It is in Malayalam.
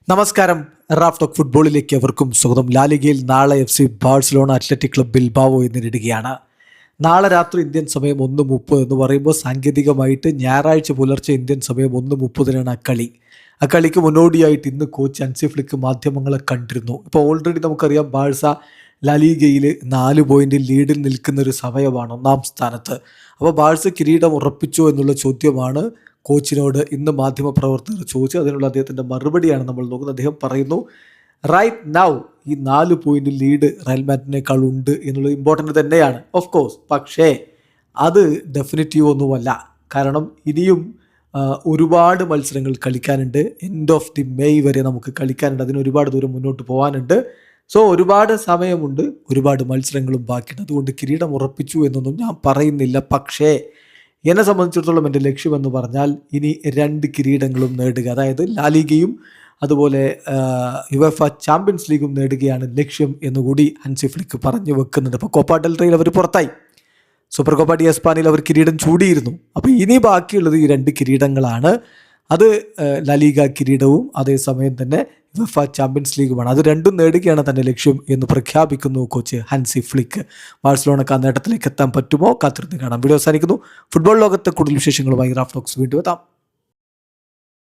നമസ്കാരം. റാഫ് ടോക്ക് ഫുട്ബോളിലേക്ക് എവർക്കും സ്വാഗതം. ലാലിഗയിൽ നാളെ FC ബാഴ്സലോണ അത്ലറ്റിക് ക്ലബ് ബിൽബാവോയെ നേരിടുകയാണ്. നാളെ രാത്രി ഇന്ത്യൻ സമയം 1:30 എന്ന് പറയുമ്പോൾ സാങ്കേതികമായിട്ട് ഞായറാഴ്ച പുലർച്ചെ ഇന്ത്യൻ സമയം 1:30 അക്കളി. അക്കളിക്ക് മുന്നോടിയായിട്ട് ഇന്ന് കോച്ച് ഹൻസി ഫ്ലിക്ക് മാധ്യമങ്ങളെ കണ്ടിരുന്നു. ഇപ്പോൾ ഓൾറെഡി നമുക്കറിയാം ബാഴ്സ ലാലിഗയിൽ 4 പോയിന്റിൽ ലീഡിൽ നിൽക്കുന്ന ഒരു സമയമാണ്, 1-ാം സ്ഥാനത്ത്. അപ്പോൾ ബാഴ്സ കിരീടം ഉറപ്പിച്ചോ എന്നുള്ള ചോദ്യമാണ് കോച്ചിനോട് ഇന്ന് മാധ്യമപ്രവർത്തകർ ചോദിച്ചു. അതിനുള്ള അദ്ദേഹത്തിൻ്റെ മറുപടിയാണ് നമ്മൾ നോക്കുന്നത്. അദ്ദേഹം പറയുന്നു, റൈറ്റ് നൗ ഈ 4 പോയിന്റ് ലീഡ് റയൽ മാഡ്രിഡിനേക്കാൾ ഉണ്ട് എന്നുള്ളത് ഇമ്പോർട്ടൻ്റ് തന്നെയാണ്, ഓഫ് കോഴ്സ്. പക്ഷേ അത് ഡെഫിനിറ്റീവ് ഒന്നുമല്ല. കാരണം ഇനിയും ഒരുപാട് മത്സരങ്ങൾ കളിക്കാനുണ്ട്. എൻഡ് ഓഫ് ദി മെയ് വരെ നമുക്ക് കളിക്കാനുണ്ട്. അതിന് ഒരുപാട് ദൂരം മുന്നോട്ട് പോകാനുണ്ട്. സോ ഒരുപാട് സമയമുണ്ട്, ഒരുപാട് മത്സരങ്ങളും ബാക്കിയുണ്ട്. അതുകൊണ്ട് കിരീടം ഉറപ്പിച്ചു എന്നൊന്നും ഞാൻ പറയുന്നില്ല. പക്ഷേ എന്നെ സംബന്ധിച്ചിടത്തോളം എൻ്റെ ലക്ഷ്യമെന്ന് പറഞ്ഞാൽ ഇനി 2 കിരീടങ്ങളും നേടുക. അതായത് ലാലിഗയും അതുപോലെ യുവേഫ ചാമ്പ്യൻസ് ലീഗും നേടുകയാണ് ലക്ഷ്യം എന്നുകൂടി ഹൻസി ഫ്ലിക്ക് പറഞ്ഞു വെക്കുന്നുണ്ട്. ഇപ്പോൾ കോപ്പ ഡെൽ റേയിൽ അവർ പുറത്തായി. സൂപ്പർ കോപ്പ ഡി എസ്പാനിയിൽ അവർ കിരീടം ചൂടിയിരുന്നു. അപ്പോൾ ഇനി ബാക്കിയുള്ളത് ഈ 2 കിരീടങ്ങളാണ്. അത് ലാലിഗ കിരീടവും അതേസമയം തന്നെ യുവേഫ ചാമ്പ്യൻസ് ലീഗുമാണ്. അത് രണ്ടും നേടുകയാണ് തൻ്റെ ലക്ഷ്യം എന്ന് പ്രഖ്യാപിക്കുന്നു കോച്ച് ഹൻസി ഫ്ലിക്ക്. ബാഴ്സലോണക്ക് ആ നേട്ടത്തിലേക്ക് എത്താൻ പറ്റുമോ? കാത്തിരുന്ന് കാണാം. വീഡിയോ അവസാനിക്കുന്നു. ഫുട്ബോൾ ലോകത്തെ കൂടുതൽ വിശേഷങ്ങളുമായി റാഫ് ടോക്സ് വീണ്ടും എത്താം.